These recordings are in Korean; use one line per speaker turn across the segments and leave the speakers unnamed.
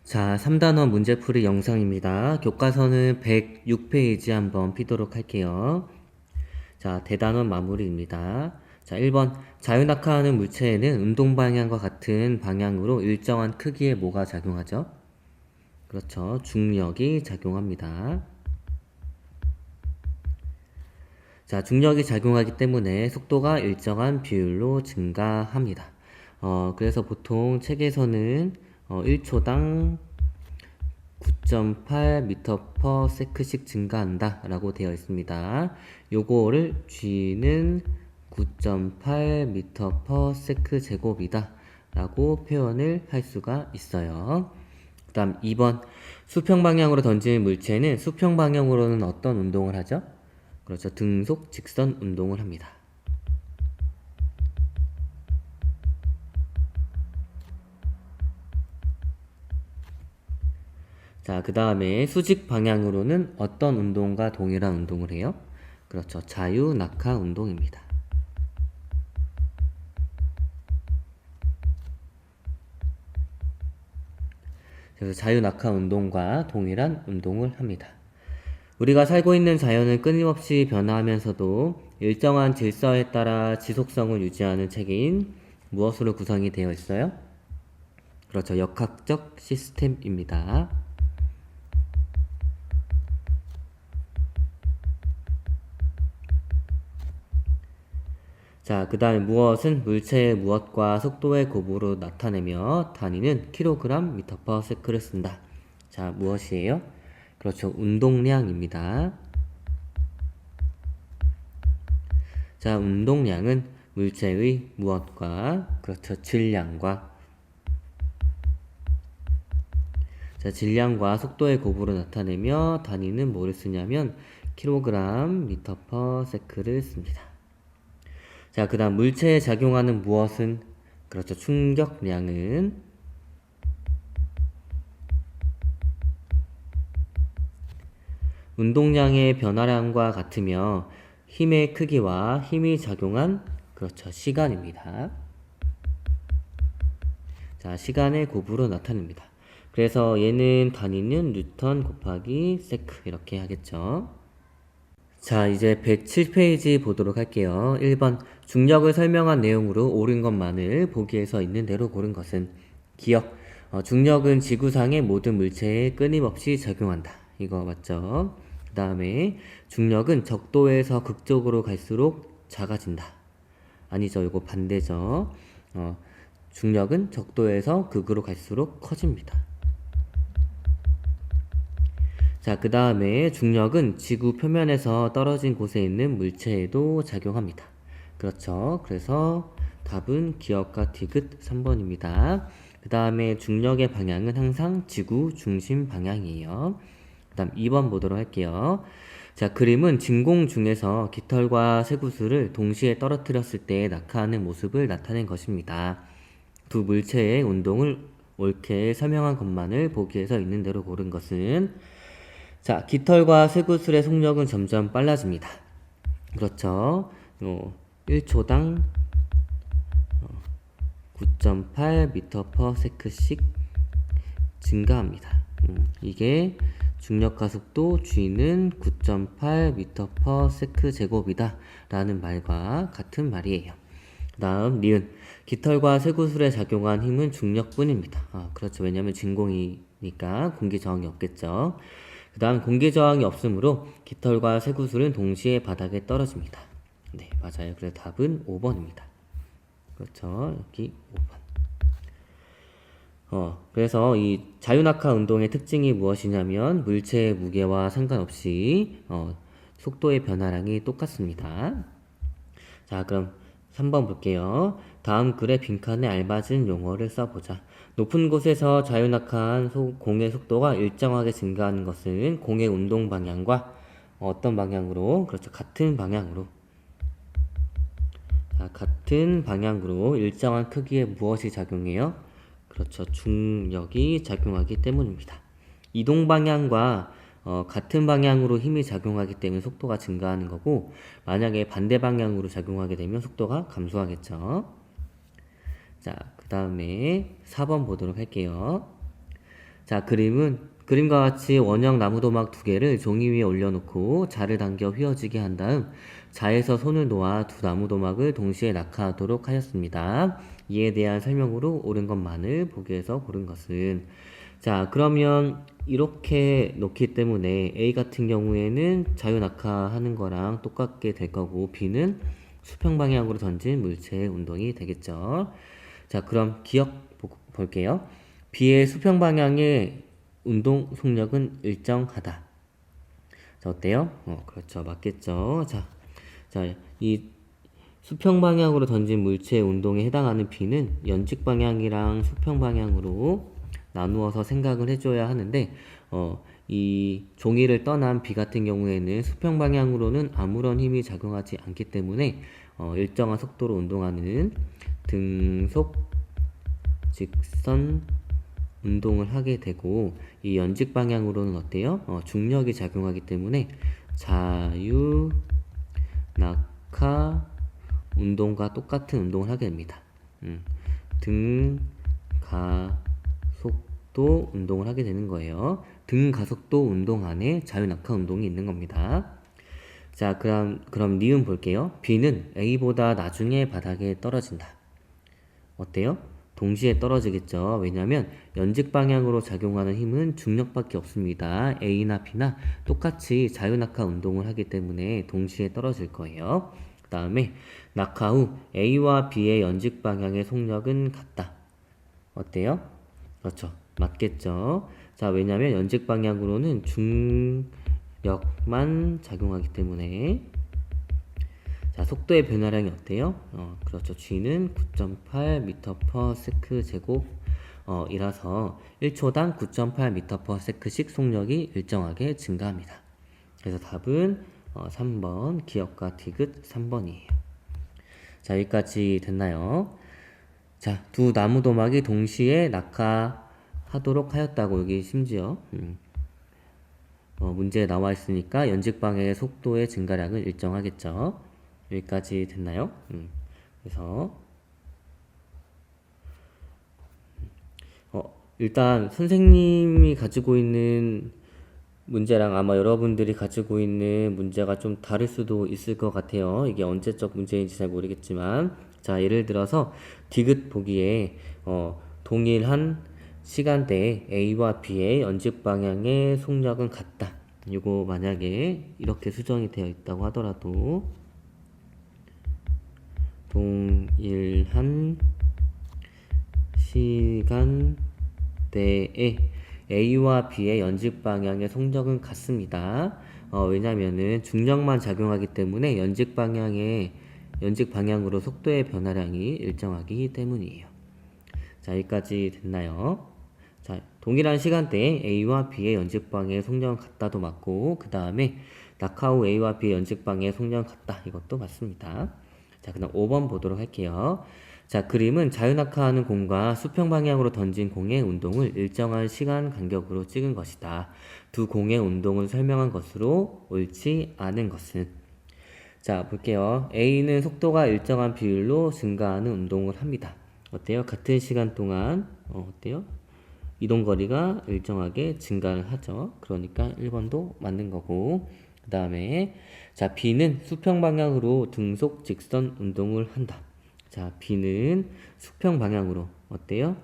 자, 3단원 문제풀이 영상입니다. 교과서는 106페이지 한번 피도록 할게요. 자, 대단원 마무리입니다. 자, 1번. 자유낙하하는 물체에는 운동 방향과 같은 방향으로 일정한 크기의 뭐가 작용하죠? 그렇죠. 중력이 작용합니다. 자, 중력이 작용하기 때문에 속도가 일정한 비율로 증가합니다. 그래서 보통 책에서는 1초당 9.8m/s씩 증가한다 라고 되어 있습니다. 요거를 g는 9.8m/s 제곱이다 라고 표현을 할 수가 있어요. 그 다음 2번. 수평 방향으로 던지는 물체는 수평 방향으로는 어떤 운동을 하죠? 그렇죠. 등속 직선 운동을 합니다. 자, 그 다음에 수직 방향으로는 어떤 운동과 동일한 운동을 해요? 그렇죠. 자유낙하 운동입니다. 그래서 자유낙하 운동과 동일한 운동을 합니다. 우리가 살고 있는 자연은 끊임없이 변화하면서도 일정한 질서에 따라 지속성을 유지하는 체계인 무엇으로 구성이 되어 있어요? 그렇죠. 역학적 시스템입니다. 자, 그 다음에 무엇은 물체의 무엇과 속도의 곱으로 나타내며 단위는 kg/ms를 쓴다. 자, 무엇이에요? 그렇죠. 운동량입니다. 자, 운동량은 물체의 무엇과, 그렇죠. 질량과, 자, 질량과 속도의 곱으로 나타내며 단위는 뭐를 쓰냐면 kg/ms를 씁니다. 자, 그 다음 물체에 작용하는 무엇은, 그렇죠. 충격량은 운동량의 변화량과 같으며 힘의 크기와 힘이 작용한, 그렇죠. 시간입니다. 자, 시간의 곱으로 나타냅니다. 그래서 얘는 단위는 뉴턴 곱하기 세크 이렇게 하겠죠. 자, 이제 107페이지 보도록 할게요. 1번. 중력을 설명한 내용으로 옳은 것만을 보기에서 있는 대로 고른 것은 기억. 중력은 지구상의 모든 물체에 끊임없이 적용한다. 이거 맞죠? 그 다음에 중력은 적도에서 극적으로 갈수록 작아진다. 아니죠. 이거 반대죠. 중력은 적도에서 극으로 갈수록 커집니다. 자, 그 다음에 중력은 지구 표면에서 떨어진 곳에 있는 물체에도 작용합니다. 그렇죠. 그래서 답은 기억과 디귿 3번입니다. 그 다음에 중력의 방향은 항상 지구 중심 방향이에요. 그 다음 2번 보도록 할게요. 자, 그림은 진공 중에서 깃털과 쇠구슬을 동시에 떨어뜨렸을 때 낙하하는 모습을 나타낸 것입니다. 두 물체의 운동을 옳게 설명한 것만을 보기에서 있는 대로 고른 것은, 자, 깃털과 쇠구슬의 속력은 점점 빨라집니다. 그렇죠. 1초당 9.8m/s씩 증가합니다. 이게 중력과 속도 g는 9.8m/s 제곱이다 라는 말과 같은 말이에요. 그 다음 니은. 깃털과 쇠구슬에 작용한 힘은 중력뿐입니다. 그렇죠. 왜냐면 진공이니까 공기 저항이 없겠죠. 그 다음 공기 저항이 없으므로 깃털과 쇠구슬은 동시에 바닥에 떨어집니다. 네, 맞아요. 그래서 답은 5번입니다. 그렇죠. 여기 5번. 그래서 이 자유낙하 운동의 특징이 무엇이냐면 물체의 무게와 상관없이 속도의 변화량이 똑같습니다. 자, 그럼 3번 볼게요. 다음 글에 빈칸에 알맞은 용어를 써보자. 높은 곳에서 자유낙하한 공의 속도가 일정하게 증가하는 것은 공의 운동 방향과 어떤 방향으로? 그렇죠. 같은 방향으로. 자, 같은 방향으로 일정한 크기에 무엇이 작용해요? 그렇죠. 중력이 작용하기 때문입니다. 이동 방향과 같은 방향으로 힘이 작용하기 때문에 속도가 증가하는 거고, 만약에 반대 방향으로 작용하게 되면 속도가 감소하겠죠. 자, 그 다음에 4번 보도록 할게요. 자, 그림과 같이 원형 나무도막 두 개를 종이 위에 올려놓고 자를 당겨 휘어지게 한 다음 자에서 손을 놓아 두 나무도막을 동시에 낙하하도록 하였습니다. 이에 대한 설명으로 옳은 것만을 보기에서 고른 것은. 자, 그러면 이렇게 놓기 때문에 A 같은 경우에는 자유 낙하하는 거랑 똑같게 될 거고, B는 수평 방향으로 던진 물체의 운동이 되겠죠. 자, 그럼 볼게요. B의 수평 방향의 운동 속력은 일정하다. 자, 어때요? 그렇죠. 맞겠죠. 이 수평 방향으로 던진 물체의 운동에 해당하는 B는 연직 방향이랑 수평 방향으로 나누어서 생각을 해줘야 하는데, 이 종이를 떠난 B 같은 경우에는 수평 방향으로는 아무런 힘이 작용하지 않기 때문에 일정한 속도로 운동하는 등속 직선 운동을 하게 되고, 이 연직 방향으로는 어때요? 중력이 작용하기 때문에 자유 낙하 운동과 똑같은 운동을 하게 됩니다. 등가속도 운동을 하게 되는 거예요. 등가속도 운동 안에 자유낙하 운동이 있는 겁니다. 자, 그럼 니은 볼게요. B는 A보다 나중에 바닥에 떨어진다. 어때요? 동시에 떨어지겠죠. 왜냐하면 연직 방향으로 작용하는 힘은 중력밖에 없습니다. A나 B나 똑같이 자유낙하 운동을 하기 때문에 동시에 떨어질 거예요. 그 다음에 낙하 후 A와 B의 연직 방향의 속력은 같다. 어때요? 그렇죠. 맞겠죠. 자, 왜냐하면 연직 방향으로는 중력만 작용하기 때문에. 자, 속도의 변화량이 어때요? 그렇죠. G는 9.8m/s 제곱 이라서 1초당 9.8m/s씩 속력이 일정하게 증가합니다. 그래서 답은 3번 기역과 디귿 3번이에요. 자, 여기까지 됐나요? 자, 두 나무도막이 동시에 낙하하도록 하였다고. 여기 심지어 문제에 나와 있으니까 연직 방향의 속도의 증가량은 일정하겠죠. 여기까지 됐나요? 그래서 일단 선생님이 가지고 있는 문제랑 아마 여러분들이 가지고 있는 문제가 좀 다를 수도 있을 것 같아요. 이게 언제적 문제인지 잘 모르겠지만, 자, 예를 들어서 디귿 보기에 동일한 시간대에 A와 B의 연직 방향의 속력은 같다. 이거 만약에 이렇게 수정이 되어 있다고 하더라도 동일한 시간대에 A와 B의 연직 방향의 속력은 같습니다. 왜냐면은 중력만 작용하기 때문에 연직 방향으로 속도의 변화량이 일정하기 때문이에요. 자, 여기까지 됐나요? 자, 동일한 시간대에 A와 B의 연직 방향의 속력은 같다도 맞고, 그 다음에 낙하 후 A와 B의 연직 방향의 속력은 같다. 이것도 맞습니다. 자, 그다음 5번 보도록 할게요. 자, 그림은 자유낙하하는 공과 수평 방향으로 던진 공의 운동을 일정한 시간 간격으로 찍은 것이다. 두 공의 운동을 설명한 것으로 옳지 않은 것은. 자, 볼게요. A는 속도가 일정한 비율로 증가하는 운동을 합니다. 어때요? 같은 시간 동안 어때요? 이동거리가 일정하게 증가를 하죠. 그러니까 1번도 맞는 거고, 그 다음에 자, B는 수평 방향으로 등속 직선 운동을 한다. 자, B는 수평 방향으로 어때요?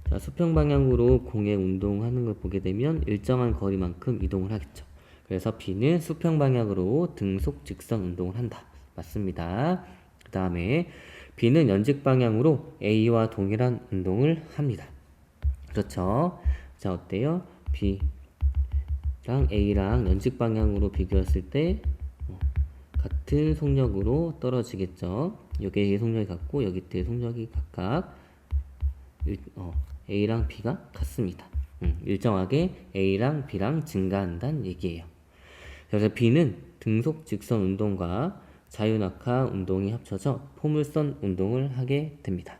자, 수평 방향으로 공의 운동하는 걸 보게 되면 일정한 거리만큼 이동을 하겠죠. 그래서 B는 수평 방향으로 등속 직선 운동을 한다. 맞습니다. 그 다음에 B는 연직 방향으로 A와 동일한 운동을 합니다. 그렇죠. 자, 어때요? B랑 A랑 연직 방향으로 비교했을 때 같은 속력으로 떨어지겠죠. 여기의 속력이 같고 여기 때의 속력이 각각 A랑 B가 같습니다. 일정하게 A랑 B랑 증가한다는 얘기예요. 그래서 B는 등속 직선 운동과 자유낙하 운동이 합쳐져 포물선 운동을 하게 됩니다.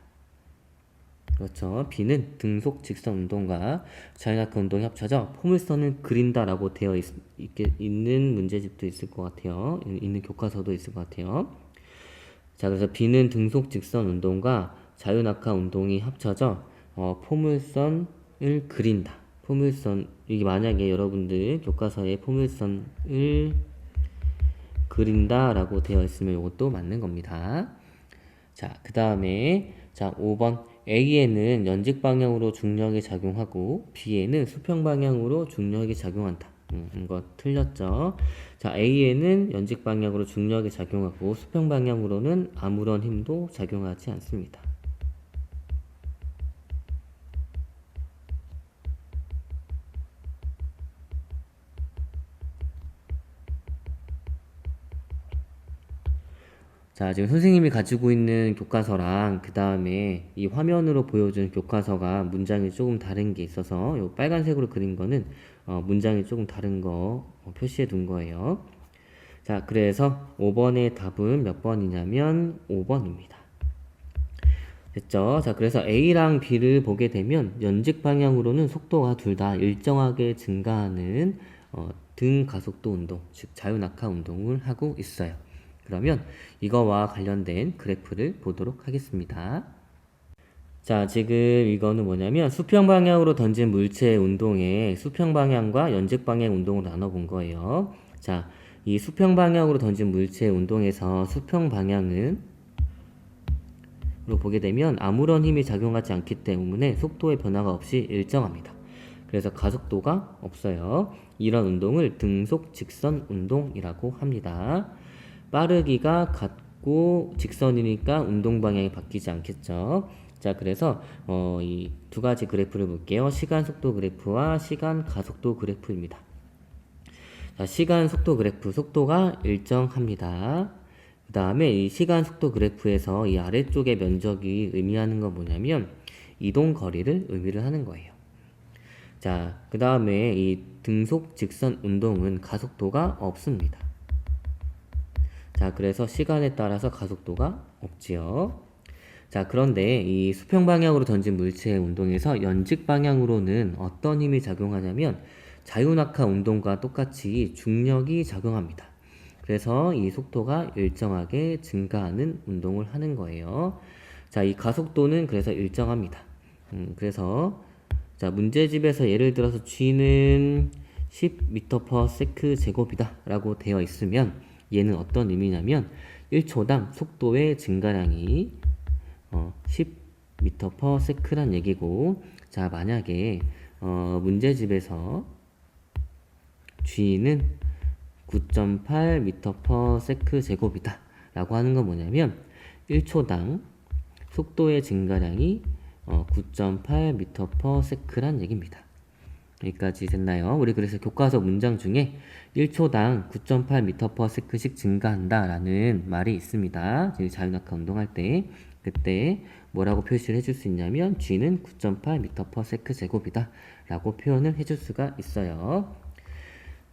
그렇죠. B는 등속 직선 운동과 자유낙하 운동이 합쳐져 포물선을 그린다라고 되어 있는 문제집도 있을 것 같아요. 있는 교과서도 있을 것 같아요. 자, 그래서 B는 등속 직선 운동과 자유낙하 운동이 합쳐져 포물선을 그린다. 포물선, 이게 만약에 여러분들 교과서에 포물선을 그린다 라고 되어 있으면 이것도 맞는 겁니다. 자, 그 다음에 자 5번 A에는 연직 방향으로 중력이 작용하고 B에는 수평 방향으로 중력이 작용한다. 이거 틀렸죠? 자, A에는 연직 방향으로 중력이 작용하고 수평 방향으로는 아무런 힘도 작용하지 않습니다. 자, 지금 선생님이 가지고 있는 교과서랑 그 다음에 이 화면으로 보여준 교과서가 문장이 조금 다른 게 있어서 요 빨간색으로 그린 거는 문장이 조금 다른 거 표시해 둔 거예요. 자, 그래서 5번의 답은 몇 번이냐면 5번입니다. 됐죠? 자, 그래서 A랑 B를 보게 되면 연직 방향으로는 속도가 둘 다 일정하게 증가하는 등 가속도 운동, 즉 자유낙하 운동을 하고 있어요. 그러면 이거와 관련된 그래프를 보도록 하겠습니다. 자, 지금 이거는 뭐냐면 수평 방향으로 던진 물체의 운동에 수평 방향과 연직 방향 운동을 나눠 본 거예요. 자, 이 수평 방향으로 던진 물체의 운동에서 수평 방향은 로 보게 되면 아무런 힘이 작용하지 않기 때문에 속도의 변화가 없이 일정합니다. 그래서 가속도가 없어요. 이런 운동을 등속 직선 운동이라고 합니다. 빠르기가 같고 직선이니까 운동 방향이 바뀌지 않겠죠. 자, 그래서 이 두 가지 그래프를 볼게요. 시간 속도 그래프와 시간 가속도 그래프입니다. 자, 시간 속도 그래프, 속도가 일정합니다. 그 다음에 이 시간 속도 그래프에서 이 아래쪽의 면적이 의미하는 건 뭐냐면 이동 거리를 의미를 하는 거예요. 자, 그 다음에 이 등속 직선 운동은 가속도가 없습니다. 자, 그래서 시간에 따라서 가속도가 없지요. 자, 그런데 이 수평 방향으로 던진 물체의 운동에서 연직 방향으로는 어떤 힘이 작용하냐면 자유낙하 운동과 똑같이 중력이 작용합니다. 그래서 이 속도가 일정하게 증가하는 운동을 하는 거예요. 자, 이 가속도는 그래서 일정합니다. 그래서 자, 문제집에서 예를 들어서 G는 10m/s 제곱이다 라고 되어 있으면 얘는 어떤 의미냐면 1초당 속도의 증가량이 10m/s란 얘기고, 자, 만약에 문제집에서 G는 9.8m/s 제곱이다 라고 하는 건 뭐냐면 1초당 속도의 증가량이 9.8m/s란 얘기입니다. 여기까지 됐나요? 우리 그래서 교과서 문장 중에 1초당 9.8m/s씩 증가한다 라는 말이 있습니다. 자유낙하 운동할 때 그때 뭐라고 표시를 해줄 수 있냐면 G는 9.8m/s 제곱이다 라고 표현을 해줄 수가 있어요.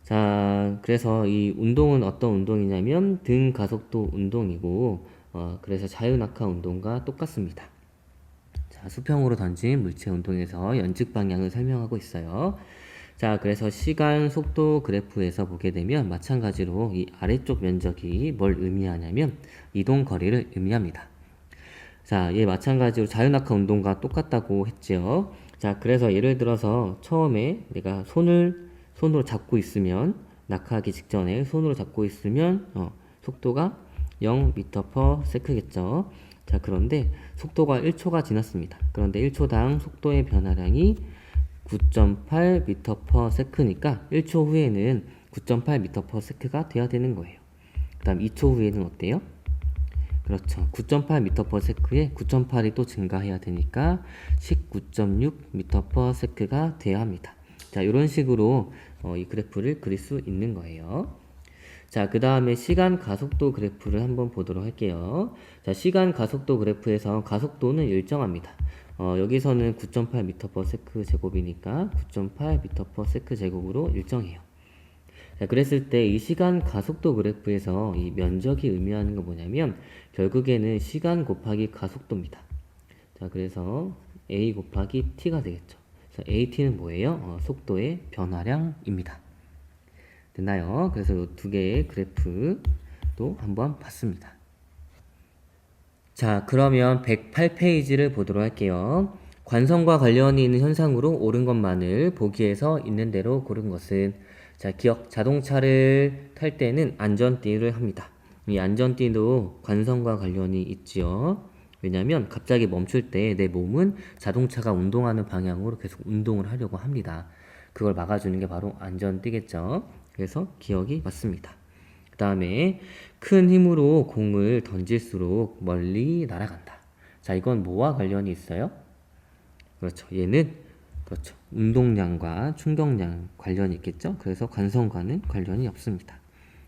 자, 그래서 이 운동은 어떤 운동이냐면 등 가속도 운동이고 그래서 자유낙하 운동과 똑같습니다. 자, 수평으로 던진 물체 운동에서 연직 방향을 설명하고 있어요. 자, 그래서 시간 속도 그래프에서 보게 되면 마찬가지로 이 아래쪽 면적이 뭘 의미하냐면 이동 거리를 의미합니다. 자, 얘 마찬가지로 자유낙하 운동과 똑같다고 했죠. 자, 그래서 예를 들어서 처음에 내가 손으로 잡고 있으면, 낙하하기 직전에 손으로 잡고 있으면 속도가 0m/s겠죠. 자, 그런데 속도가 1초가 지났습니다. 그런데 1초당 속도의 변화량이 9.8m/s니까 1초 후에는 9.8m/s가 돼야 되는 거예요. 그 다음 2초 후에는 어때요? 그렇죠. 9.8m/s에 9.8이 또 증가해야 되니까 19.6m/s가 돼야 합니다. 자, 이런 식으로 이 그래프를 그릴 수 있는 거예요. 자, 그 다음에 시간 가속도 그래프를 한번 보도록 할게요. 자, 시간 가속도 그래프에서 가속도는 일정합니다. 여기서는 9.8m/s 제곱이니까 9.8m/s 제곱으로 일정해요. 자, 그랬을 때 이 시간 가속도 그래프에서 이 면적이 의미하는 건 뭐냐면 결국에는 시간 곱하기 가속도입니다. 자, 그래서 a 곱하기 t가 되겠죠. 그래서 at는 뭐예요? 속도의 변화량입니다. 됐나요? 그래서 이 두 개의 그래프도 한번 봤습니다. 자, 그러면 108페이지를 보도록 할게요. 관성과 관련이 있는 현상으로 옳은 것만을 보기에서 있는 대로 고른 것은 자, 기억 자동차를 탈 때는 안전띠를 합니다. 이 안전띠도 관성과 관련이 있지요. 왜냐면 갑자기 멈출 때 내 몸은 자동차가 운동하는 방향으로 계속 운동을 하려고 합니다. 그걸 막아주는 게 바로 안전띠겠죠. 그래서 기억이 맞습니다. 그 다음에 큰 힘으로 공을 던질수록 멀리 날아간다. 자, 이건 뭐와 관련이 있어요? 그렇죠. 얘는 그렇죠. 운동량과 충격량 관련이 있겠죠. 그래서 관성과는 관련이 없습니다.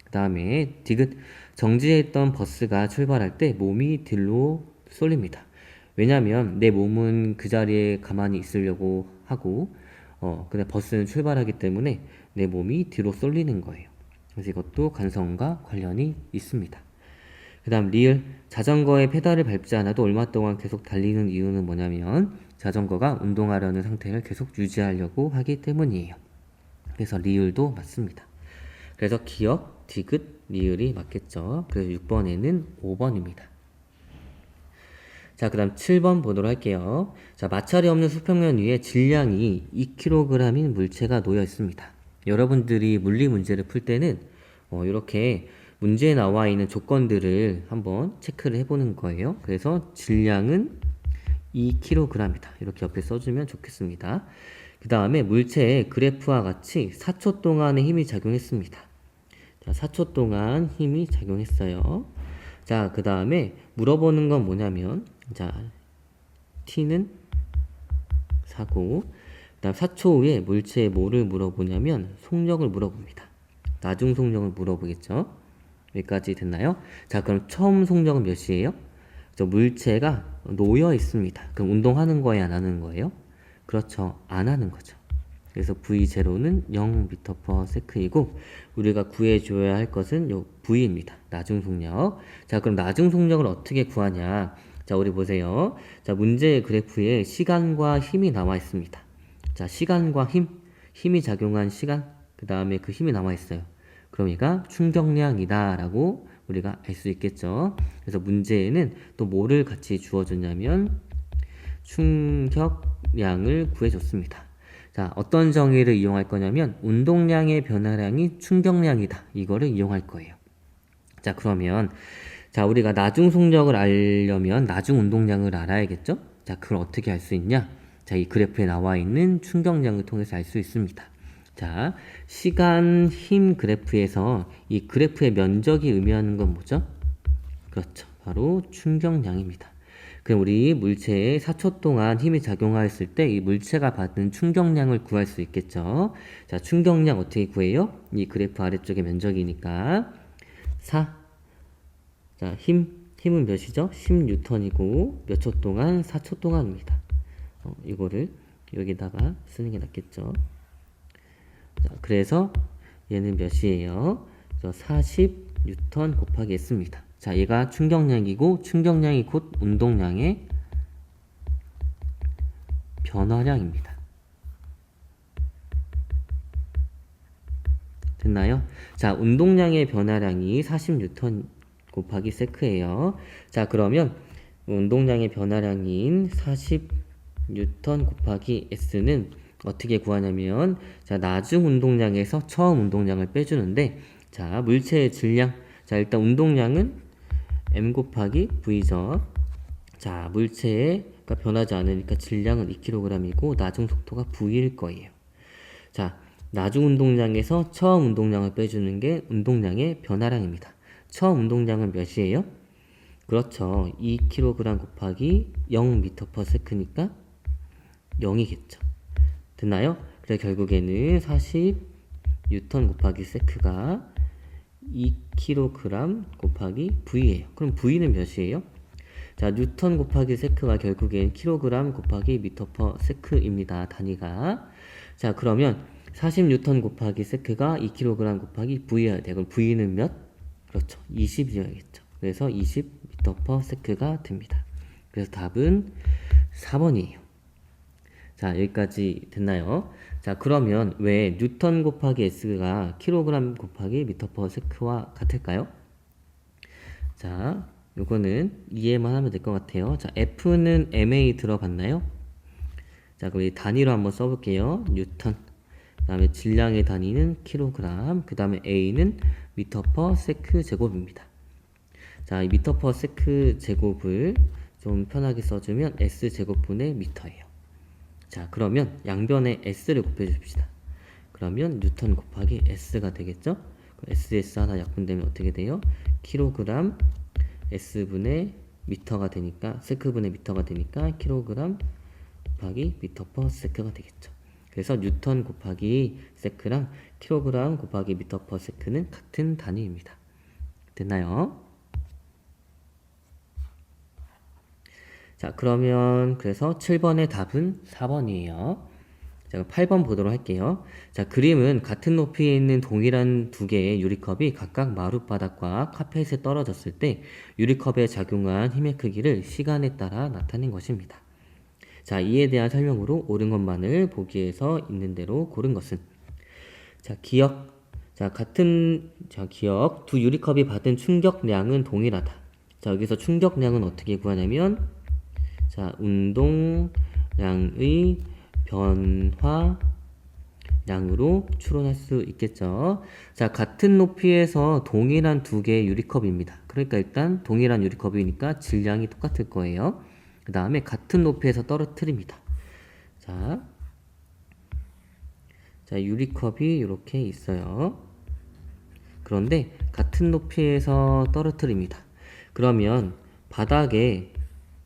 그 다음에 디귿 정지해 있던 버스가 출발할 때 몸이 뒤로 쏠립니다. 왜냐하면 내 몸은 그 자리에 가만히 있으려고 하고 근데 버스는 출발하기 때문에 내 몸이 뒤로 쏠리는 거예요. 그래서 이것도 관성과 관련이 있습니다. 그 다음 리을 자전거에 페달을 밟지 않아도 얼마 동안 계속 달리는 이유는 뭐냐면 자전거가 운동하려는 상태를 계속 유지하려고 하기 때문이에요. 그래서 리을도 맞습니다. 그래서 기억, 디귿, 리을이 맞겠죠. 그래서 6번에는 5번입니다. 자, 그 다음 7번 보도록 할게요. 자, 마찰이 없는 수평면 위에 질량이 2kg인 물체가 놓여 있습니다. 여러분들이 물리 문제를 풀 때는 이렇게 문제에 나와 있는 조건들을 한번 체크를 해보는 거예요. 그래서 질량은 2kg이다. 이렇게 옆에 써주면 좋겠습니다. 그 다음에 물체의 그래프와 같이 4초 동안의 힘이 작용했습니다. 자, 4초 동안 힘이 작용했어요. 자, 그 다음에 물어보는 건 뭐냐면, 자, T는 4고, 그 다음 4초 후에 물체에 뭐를 물어보냐면, 속력을 물어봅니다. 나중 속력을 물어보겠죠? 여기까지 됐나요? 자, 그럼 처음 속력은 몇이에요? 물체가 놓여 있습니다. 그럼 운동하는 거예요, 안 하는 거예요? 그렇죠. 안 하는 거죠. 그래서 V0는 0m/s이고 우리가 구해줘야 할 것은 요 V입니다. 나중 속력. 자, 그럼 나중 속력을 어떻게 구하냐? 자, 우리 보세요. 자, 문제의 그래프에 시간과 힘이 나와 있습니다. 자, 시간과 힘이 작용한 시간, 그 다음에 그 힘이 남아 있어요. 그럼 얘가 충격량이다 라고 우리가 알 수 있겠죠. 그래서 문제에는 또 뭐를 같이 주어줬냐면 충격량을 구해줬습니다. 자, 어떤 정의를 이용할 거냐면 운동량의 변화량이 충격량이다. 이거를 이용할 거예요. 자, 그러면 자, 우리가 나중 속력을 알려면 나중 운동량을 알아야겠죠? 자, 그걸 어떻게 알 수 있냐? 자, 이 그래프에 나와 있는 충격량을 통해서 알 수 있습니다. 자, 시간, 힘 그래프에서 이 그래프의 면적이 의미하는 건 뭐죠? 그렇죠. 바로 충격량입니다. 그럼 우리 물체에 4초 동안 힘이 작용하였을 때 이 물체가 받는 충격량을 구할 수 있겠죠. 자, 충격량 어떻게 구해요? 이 그래프 아래쪽에 면적이니까 4. 자, 힘은 몇이죠? 10N이고 몇 초 동안? 4초 동안입니다. 이거를 여기다가 쓰는 게 낫겠죠. 자, 그래서 얘는 몇이에요? 40N 곱하기 S입니다. 자, 얘가 충격량이고 충격량이 곧 운동량의 변화량입니다. 됐나요? 자, 운동량의 변화량이 40N 곱하기 세크예요. 자, 그러면 운동량의 변화량인 40N 곱하기 S는 어떻게 구하냐면 자, 나중 운동량에서 처음 운동량을 빼주는데 자, 물체의 질량 자, 일단 운동량은 M 곱하기 V죠. 자, 물체가 변하지 않으니까 질량은 2kg이고 나중 속도가 V일 거예요. 자, 나중 운동량에서 처음 운동량을 빼주는 게 운동량의 변화량입니다. 처음 운동량은 몇이에요? 그렇죠. 2kg 곱하기 0m/s니까 0이겠죠. 됐나요? 그래서 결국에는 40N 곱하기 세크가 2kg 곱하기 V예요. 그럼 V는 몇이에요? 자, 뉴턴 곱하기 세크가 결국엔 kg 곱하기 m/s입니다. 단위가. 자, 그러면 40N 곱하기 세크가 2kg 곱하기 V여야 돼. 그럼 V는 몇? 그렇죠. 20이어야겠죠. 그래서 20m/s가 됩니다. 그래서 답은 4번이에요. 자, 여기까지 됐나요? 자, 그러면 왜 뉴턴 곱하기 S가 kg 곱하기 m/s와 같을까요? 자, 요거는 이해만 하면 될 것 같아요. 자, F는 MA 들어봤나요? 자, 그럼 이 단위로 한번 써볼게요. 뉴턴. 그 다음에 질량의 단위는 킬로그램. 그 다음에 A는 미터 퍼 세크 제곱입니다. 자, 이 미터 퍼 세크 제곱을 좀 편하게 써주면 S 제곱분의 미터예요. 자, 그러면 양변에 S를 곱해줍시다. 그러면 뉴턴 곱하기 S가 되겠죠? SS 하나 약분되면 어떻게 돼요? 킬로그램 S분의 미터가 되니까, 세크분의 미터가 되니까 킬로그램 곱하기 미터 퍼 세크가 되겠죠. 그래서 뉴턴 곱하기 세크랑 킬로그램 곱하기 미터 퍼 세크는 같은 단위입니다. 됐나요? 자, 그러면 그래서 7번의 답은 4번이에요. 자, 8번 보도록 할게요. 자, 그림은 같은 높이에 있는 동일한 두 개의 유리컵이 각각 마룻바닥과 카펫에 떨어졌을 때 유리컵에 작용한 힘의 크기를 시간에 따라 나타낸 것입니다. 자, 이에 대한 설명으로 옳은 것만을 보기에서 있는 대로 고른 것은, 자, 기억. 자, 기억. 두 유리컵이 받은 충격량은 동일하다. 자, 여기서 충격량은 어떻게 구하냐면, 자, 운동량의 변화량으로 추론할 수 있겠죠. 자, 같은 높이에서 동일한 두 개의 유리컵입니다. 그러니까 일단 동일한 유리컵이니까 질량이 똑같을 거예요. 그 다음에 같은 높이에서 떨어뜨립니다. 자, 유리컵이 이렇게 있어요. 그런데 같은 높이에서 떨어뜨립니다. 그러면 바닥에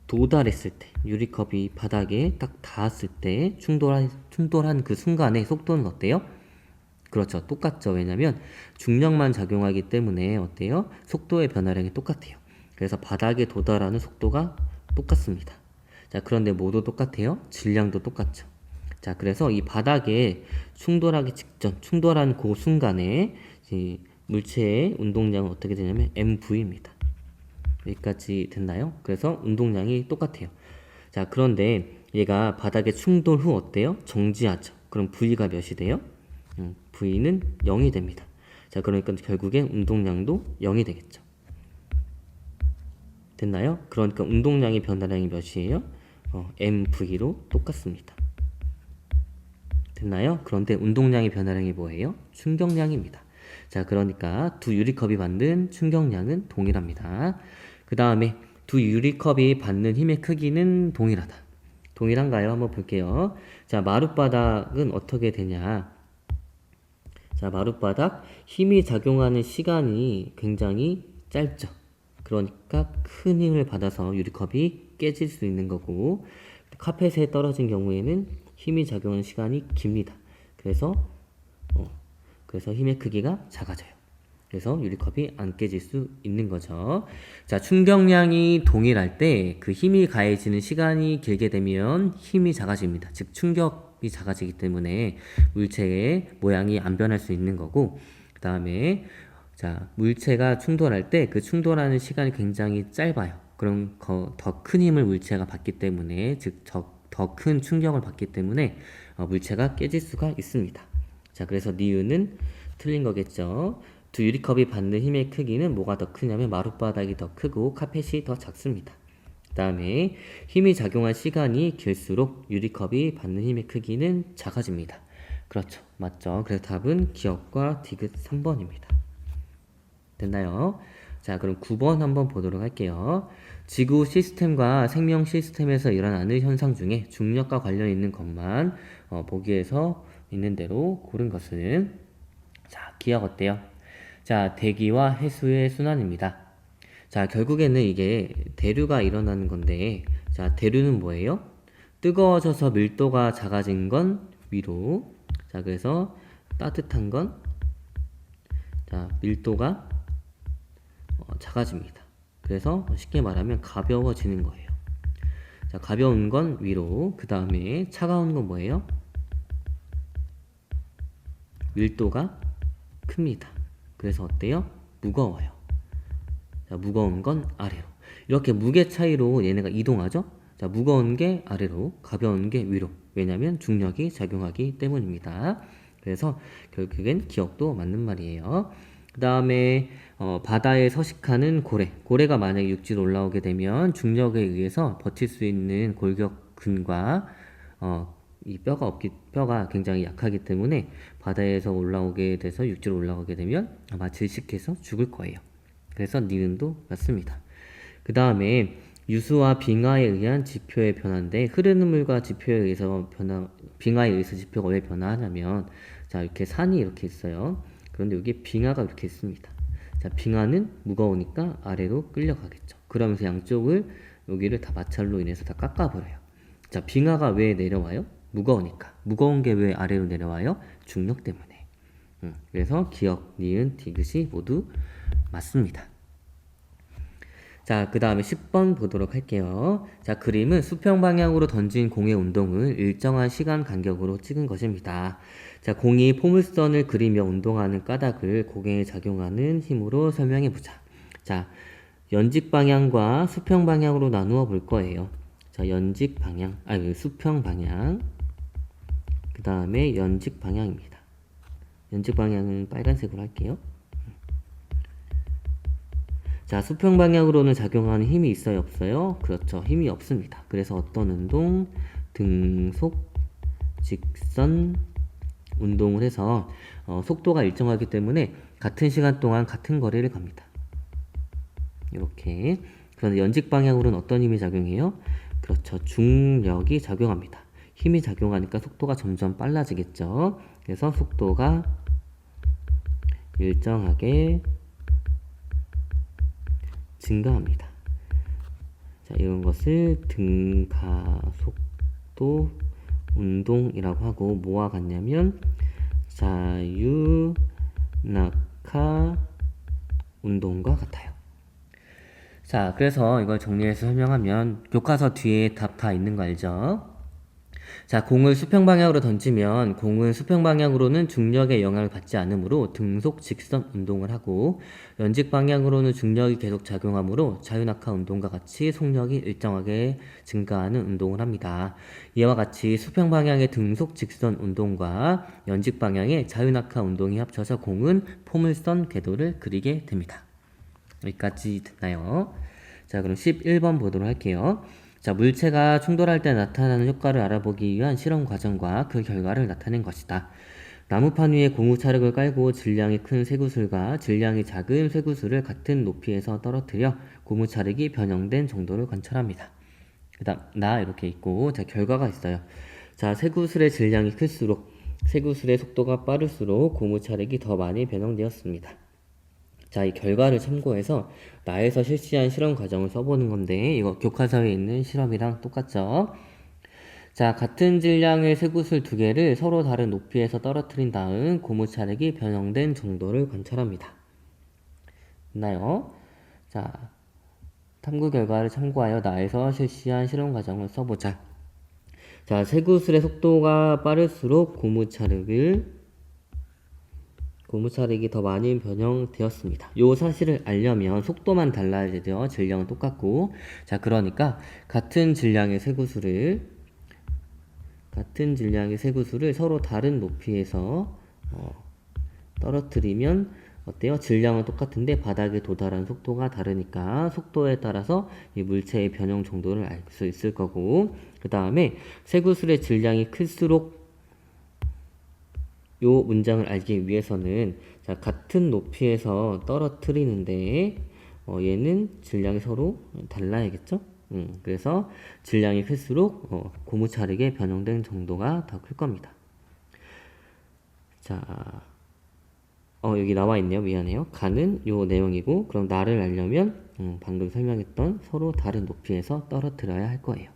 도달했을 때, 유리컵이 바닥에 딱 닿았을 때 충돌한 그 순간의 속도는 어때요? 그렇죠. 똑같죠. 왜냐면 중력만 작용하기 때문에 어때요? 속도의 변화량이 똑같아요. 그래서 바닥에 도달하는 속도가 똑같습니다. 자, 그런데 모두 똑같아요? 질량도 똑같죠. 자, 그래서 이 바닥에 충돌하기 직전, 충돌한 그 순간에 이 물체의 운동량은 어떻게 되냐면 mv입니다. 여기까지 됐나요? 그래서 운동량이 똑같아요. 자, 그런데 얘가 바닥에 충돌 후 어때요? 정지하죠. 그럼 V가 몇이 돼요? V는 0이 됩니다. 자, 그러니까 결국엔 운동량도 0이 되겠죠. 됐나요? 그러니까 운동량의 변화량이 몇이에요? mv로 똑같습니다. 됐나요? 그런데 운동량의 변화량이 뭐예요? 충격량입니다. 자, 그러니까 두 유리컵이 받는 충격량은 동일합니다. 그 다음에 두 유리컵이 받는 힘의 크기는 동일하다. 동일한가요? 한번 볼게요. 자, 마룻바닥은 어떻게 되냐? 자, 마룻바닥 힘이 작용하는 시간이 굉장히 짧죠. 그러니까 큰 힘을 받아서 유리컵이 깨질 수 있는 거고, 카펫에 떨어진 경우에는 힘이 작용하는 시간이 깁니다. 그래서 힘의 크기가 작아져요. 그래서 유리컵이 안 깨질 수 있는 거죠. 자, 충격량이 동일할 때 그 힘이 가해지는 시간이 길게 되면 힘이 작아집니다. 즉 충격이 작아지기 때문에 물체의 모양이 안 변할 수 있는 거고, 그 다음에 자, 물체가 충돌할 때 그 충돌하는 시간이 굉장히 짧아요. 그럼 더 큰 힘을 물체가 받기 때문에, 즉 더 큰 충격을 받기 때문에 물체가 깨질 수가 있습니다. 자, 그래서 니은은 틀린 거겠죠. 두 유리컵이 받는 힘의 크기는 뭐가 더 크냐면 마룻바닥이 더 크고 카펫이 더 작습니다. 그 다음에 힘이 작용한 시간이 길수록 유리컵이 받는 힘의 크기는 작아집니다. 그렇죠. 맞죠. 그래서 답은 기억과 디귿 3번입니다. 됐나요? 자, 그럼 9번 한번 보도록 할게요. 지구 시스템과 생명 시스템에서 일어나는 현상 중에 중력과 관련 있는 것만 보기에서 있는 대로 고른 것은, 자, 기억 어때요? 자, 대기와 해수의 순환입니다. 자, 결국에는 이게 대류가 일어나는 건데, 자, 대류는 뭐예요? 뜨거워져서 밀도가 작아진 건 위로, 자, 그래서 따뜻한 건, 자, 밀도가 작아집니다. 그래서 쉽게 말하면 가벼워지는 거예요. 자, 가벼운 건 위로, 그 다음에 차가운 건 뭐예요? 밀도가 큽니다. 그래서 어때요? 무거워요. 자, 무거운 건 아래로. 이렇게 무게 차이로 얘네가 이동하죠? 자, 무거운 게 아래로, 가벼운 게 위로. 왜냐면 중력이 작용하기 때문입니다. 그래서 결국엔 기억도 맞는 말이에요. 그 다음에 바다에 서식하는 고래. 고래가 만약에 육지로 올라오게 되면 중력에 의해서 버틸 수 있는 골격근과 이 뼈가 굉장히 약하기 때문에 바다에서 올라오게 돼서 육지로 올라오게 되면 아마 질식해서 죽을 거예요. 그래서 니은도 맞습니다. 그 다음에 유수와 빙하에 의한 지표의 변화인데, 흐르는 물과 지표에 의해서 빙하에 의해서 지표가 왜 변화하냐면, 자, 이렇게 산이 이렇게 있어요. 그런데 여기 빙하가 이렇게 있습니다. 자, 빙하는 무거우니까 아래로 끌려가겠죠. 그러면서 양쪽을 여기를 다 마찰로 인해서 다 깎아버려요. 자, 빙하가 왜 내려와요? 무거우니까. 무거운 게 왜 아래로 내려와요? 중력 때문에. 그래서 기역, 니은, 디귿이 모두 맞습니다. 자, 그 다음에 10번 보도록 할게요. 자, 그림은 수평 방향으로 던진 공의 운동을 일정한 시간 간격으로 찍은 것입니다. 자, 공이 포물선을 그리며 운동하는 까닭을 공에 작용하는 힘으로 설명해 보자. 자, 연직 방향과 수평 방향으로 나누어 볼 거예요. 자, 연직 방향, 수평 방향. 그 다음에 연직 방향입니다. 연직 방향은 빨간색으로 할게요. 자, 수평 방향으로는 작용하는 힘이 있어요, 없어요? 그렇죠. 힘이 없습니다. 그래서 어떤 운동? 등속, 직선, 운동을 해서 속도가 일정하기 때문에 같은 시간 동안 같은 거리를 갑니다. 이렇게. 그런데 연직 방향으로는 어떤 힘이 작용해요? 그렇죠. 중력이 작용합니다. 힘이 작용하니까 속도가 점점 빨라지겠죠. 그래서 속도가 일정하게 증가합니다. 자, 이런 것을 등가속도 운동이라고 하고, 뭐와 같냐면 자유 낙하 운동과 같아요. 자, 그래서 이걸 정리해서 설명하면 교과서 뒤에 답 다 있는 거 알죠? 자, 공을 수평 방향으로 던지면 공은 수평 방향으로는 중력의 영향을 받지 않으므로 등속 직선 운동을 하고, 연직 방향으로는 중력이 계속 작용하므로 자유낙하 운동과 같이 속력이 일정하게 증가하는 운동을 합니다. 이와 같이 수평 방향의 등속 직선 운동과 연직 방향의 자유낙하 운동이 합쳐서 공은 포물선 궤도를 그리게 됩니다. 여기까지 됐나요? 자, 그럼 11번 보도록 할게요. 자, 물체가 충돌할 때 나타나는 효과를 알아보기 위한 실험 과정과 그 결과를 나타낸 것이다. 나무판 위에 고무 찰흙을 깔고 질량이 큰 쇠구슬과 질량이 작은 쇠구슬을 같은 높이에서 떨어뜨려 고무 찰흙이 변형된 정도를 관찰합니다. 그 다음 나 이렇게 있고, 자, 결과가 있어요. 자, 쇠구슬의 질량이 클수록 쇠구슬의 속도가 빠를수록 고무 찰흙이 더 많이 변형되었습니다. 자, 이 결과를 참고해서 나에서 실시한 실험 과정을 써보는 건데, 이거 교과서에 있는 실험이랑 똑같죠? 자, 같은 질량의 쇠구슬 두 개를 서로 다른 높이에서 떨어뜨린 다음 고무 찰흙이 변형된 정도를 관찰합니다. 있나요? 자, 탐구 결과를 참고하여 나에서 실시한 실험 과정을 써보자. 자, 쇠구슬의 속도가 빠를수록 고무 찰흙이 더 많이 변형되었습니다. 요 사실을 알려면 속도만 달라지죠. 질량은 똑같고. 자, 그러니까 같은 질량의 쇠구슬을 서로 다른 높이에서 떨어뜨리면 어때요? 질량은 똑같은데 바닥에 도달한 속도가 다르니까 속도에 따라서 이 물체의 변형 정도를 알 수 있을 거고, 그 다음에 쇠구슬의 질량이 클수록 요 문장을 알기 위해서는, 자, 같은 높이에서 떨어뜨리는데 얘는 질량이 서로 달라야겠죠? 그래서 질량이 클수록 고무 찰흙의 변형된 정도가 더 클 겁니다. 자, 여기 나와 있네요. 미안해요. 가는 요 내용이고, 그럼 나를 알려면 방금 설명했던 서로 다른 높이에서 떨어뜨려야 할 거예요.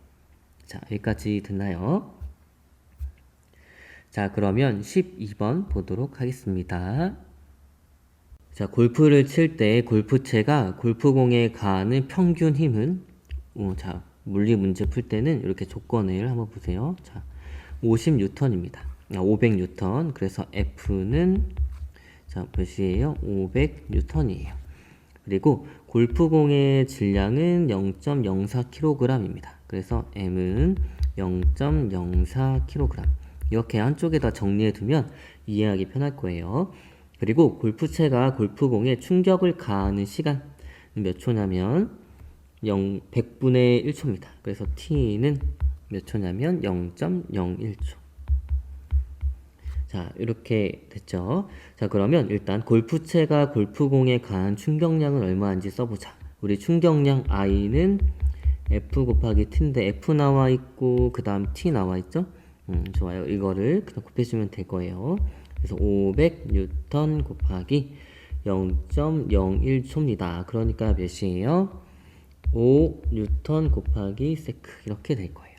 자, 여기까지 됐나요? 자, 그러면 12번 보도록 하겠습니다. 자, 골프를 칠 때 골프채가 골프공에 가하는 평균 힘은, 자, 물리 문제 풀 때는 이렇게 조건을 한번 보세요. 자, 50N입니다. 500N. 그래서 F는, 자, 몇이에요? 500N이에요. 그리고 골프공의 질량은 0.04kg입니다. 그래서 M은 0.04kg. 이렇게 한쪽에다 정리해 두면 이해하기 편할 거예요. 그리고 골프채가 골프공에 충격을 가하는 시간은 몇 초냐면 100분의 1초입니다. 그래서 T는 몇 초냐면 0.01초. 자, 이렇게 됐죠. 자, 그러면 일단 골프채가 골프공에 가한 충격량은 얼마인지 써보자. 우리 충격량 I는 F 곱하기 T인데 F 나와 있고 그 다음 T 나와 있죠. 좋아요. 이거를 그냥 곱해주면 될 거예요. 그래서 500N 곱하기 0.01초입니다. 그러니까 몇이에요? 5N 곱하기 세크 이렇게 될 거예요.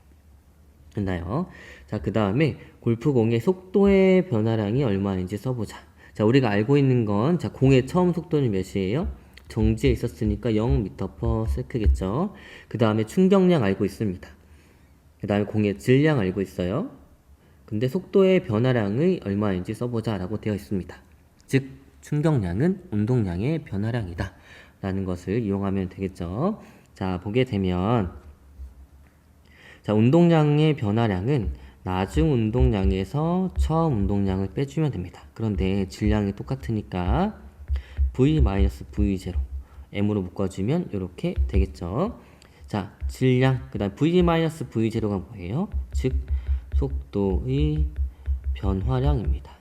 됐나요? 자, 그 다음에 골프공의 속도의 변화량이 얼마인지 써보자. 자, 우리가 알고 있는 건, 자, 공의 처음 속도는 몇이에요? 정지에 있었으니까 0m/s겠죠. 그 다음에 충격량 알고 있습니다. 그 다음에 공의 질량 알고 있어요. 근데 속도의 변화량이 얼마인지 써보자 라고 되어 있습니다. 즉, 충격량은 운동량의 변화량이다 라는 것을 이용하면 되겠죠. 자, 보게 되면 자, 운동량의 변화량은 나중 운동량에서 처음 운동량을 빼주면 됩니다. 그런데 질량이 똑같으니까 V-V0 M으로 묶어주면 이렇게 되겠죠. 자, 질량, 그 다음 V-V0가 뭐예요? 즉, 속도의 변화량입니다.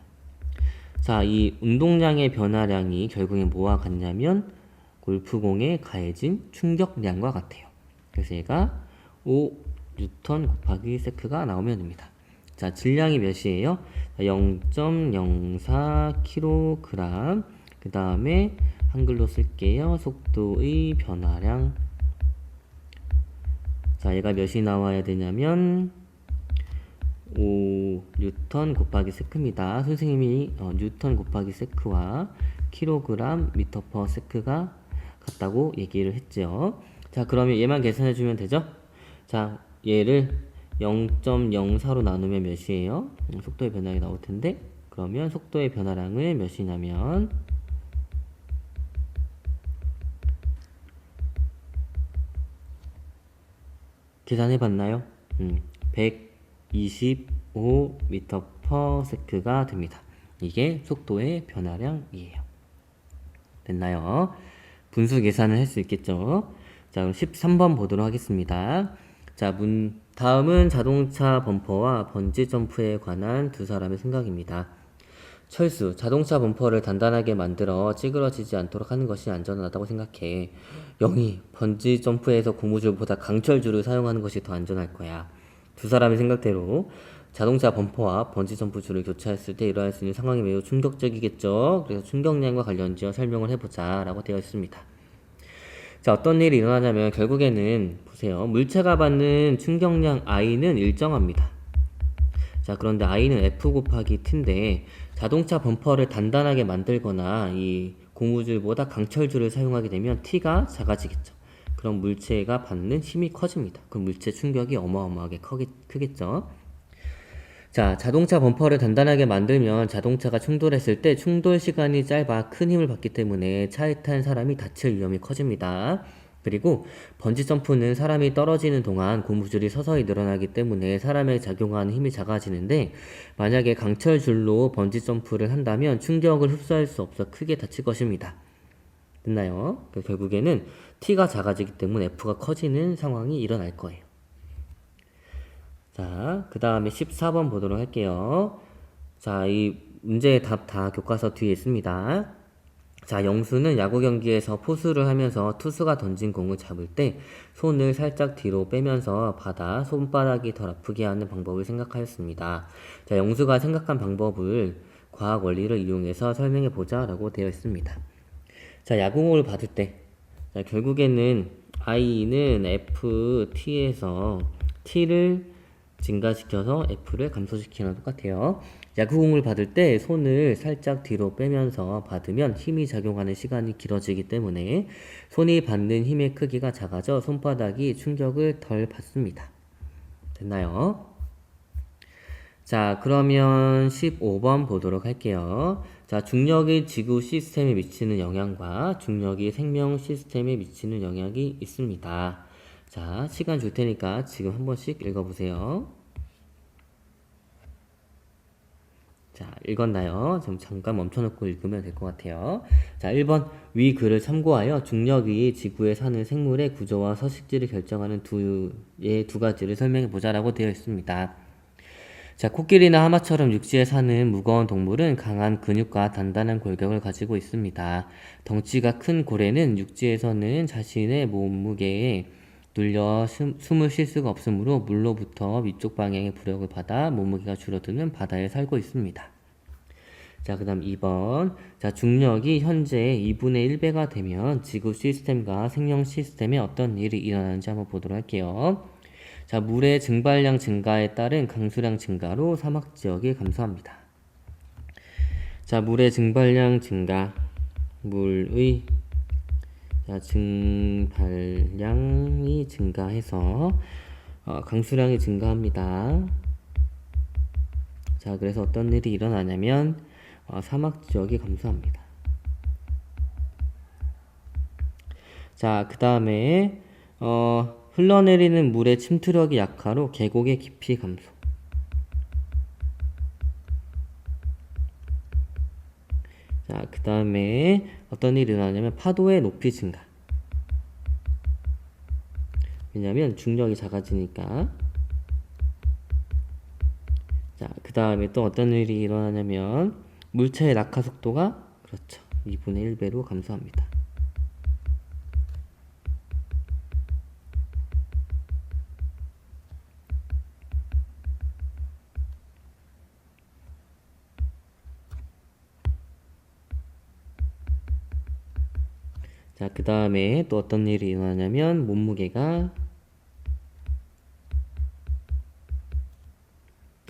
자, 이 운동량의 변화량이 결국엔 뭐와 같냐면 골프공에 가해진 충격량과 같아요. 그래서 얘가 5N 곱하기 세크가 나오면 됩니다. 자, 질량이 몇이에요? 0.04kg. 그 다음에 한글로 쓸게요. 속도의 변화량. 자, 얘가 몇이 나와야 되냐면 5N 곱하기 세크입니다. 선생님이 뉴턴 곱하기 세크와 킬로그램 미터 퍼 세크가 같다고 얘기를 했죠. 자, 그러면 얘만 계산해 주면 되죠? 자, 얘를 0.04로 나누면 몇이에요? 속도의 변화량이 나올 텐데, 그러면 속도의 변화량은 몇이냐면 계산해 봤나요? 125m/s가 됩니다. 이게 속도의 변화량이에요. 됐나요? 분수 계산을 할 수 있겠죠? 자, 그럼 13번 보도록 하겠습니다. 자, 다음은 자동차 범퍼와 번지 점프에 관한 두 사람의 생각입니다. 철수, 자동차 범퍼를 단단하게 만들어 찌그러지지 않도록 하는 것이 안전하다고 생각해. 영희, 번지 점프에서 고무줄보다 강철줄을 사용하는 것이 더 안전할 거야. 두 사람의 생각대로 자동차 범퍼와 번지 점프 줄을 교체했을 때 일어날 수 있는 상황이 매우 충격적이겠죠. 그래서 충격량과 관련지어 설명을 해보자 라고 되어 있습니다. 자, 어떤 일이 일어나냐면 결국에는 보세요. 물체가 받는 충격량 I는 일정합니다. 자, 그런데 I는 F 곱하기 T인데 자동차 범퍼를 단단하게 만들거나 이 고무줄보다 강철줄을 사용하게 되면 T가 작아지겠죠. 그럼 물체가 받는 힘이 커집니다. 그럼 물체 충격이 어마어마하게 크겠죠. 자, 자동차 범퍼를 단단하게 만들면 자동차가 충돌했을 때 충돌 시간이 짧아 큰 힘을 받기 때문에 차에 탄 사람이 다칠 위험이 커집니다. 그리고 번지 점프는 사람이 떨어지는 동안 고무줄이 서서히 늘어나기 때문에 사람에 작용하는 힘이 작아지는데 만약에 강철줄로 번지 점프를 한다면 충격을 흡수할 수 없어 크게 다칠 것입니다. 됐나요? 결국에는 T가 작아지기 때문에 F가 커지는 상황이 일어날 거예요. 자, 그 다음에 14번 보도록 할게요. 자, 이 문제의 답 다 교과서 뒤에 있습니다. 자, 영수는 야구 경기에서 포수를 하면서 투수가 던진 공을 잡을 때 손을 살짝 뒤로 빼면서 받아 손바닥이 덜 아프게 하는 방법을 생각하였습니다. 자, 영수가 생각한 방법을 과학 원리를 이용해서 설명해 보자 라고 되어 있습니다. 자, 야구공을 받을 때 자, 결국에는 I는 FT에서 T를 증가시켜서 F를 감소시키는 똑같아요. 야구공을 받을 때 손을 살짝 뒤로 빼면서 받으면 힘이 작용하는 시간이 길어지기 때문에 손이 받는 힘의 크기가 작아져 손바닥이 충격을 덜 받습니다. 됐나요? 자, 그러면 15번 보도록 할게요. 자, 중력이 지구 시스템에 미치는 영향과 중력이 생명 시스템에 미치는 영향이 있습니다. 자, 시간 줄 테니까 지금 한 번씩 읽어보세요. 자, 읽었나요? 좀 잠깐 멈춰놓고 읽으면 될 것 같아요. 자, 1번. 위 글을 참고하여 중력이 지구에 사는 생물의 구조와 서식지를 결정하는 두 가지를 설명해 보자라고 되어 있습니다. 자, 코끼리나 하마처럼 육지에 사는 무거운 동물은 강한 근육과 단단한 골격을 가지고 있습니다. 덩치가 큰 고래는 육지에서는 자신의 몸무게에 눌려 숨을 쉴 수가 없으므로 물로부터 위쪽 방향의 부력을 받아 몸무게가 줄어드는 바다에 살고 있습니다. 자, 그 다음 2번. 자, 중력이 현재 2분의 1배가 되면 지구 시스템과 생명 시스템에 어떤 일이 일어나는지 한번 보도록 할게요. 자, 물의 증발량 증가에 따른 강수량 증가로 사막 지역이 감소합니다. 자, 물의 증발량 증가. 물의 증발량이 증가해서 강수량이 증가합니다. 자, 그래서 어떤 일이 일어나냐면 사막 지역이 감소합니다. 자, 그 다음에 흘러내리는 물의 침투력이 약하로 계곡의 깊이 감소. 자, 그 다음에 어떤 일이 일어나냐면 파도의 높이 증가. 왜냐면 중력이 작아지니까. 자, 그 다음에 또 어떤 일이 일어나냐면 물체의 낙하 속도가 그렇죠. 2분의 1배로 감소합니다. 자, 그 다음에 또 어떤 일이 일어나냐면 몸무게가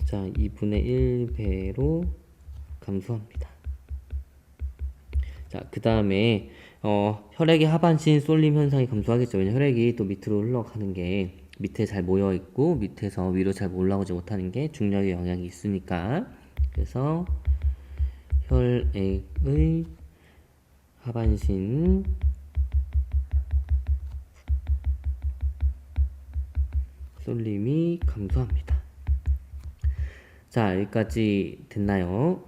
2분의 1배로 감소합니다. 자, 그 다음에 혈액의 하반신 쏠림 현상이 감소하겠죠. 왜냐면 혈액이 또 밑으로 흘러가는 게 밑에 잘 모여 있고 밑에서 위로 잘 올라오지 못하는 게 중력의 영향이 있으니까. 그래서 혈액의 하반신 쏠림이 감소합니다. 자, 여기까지 됐나요?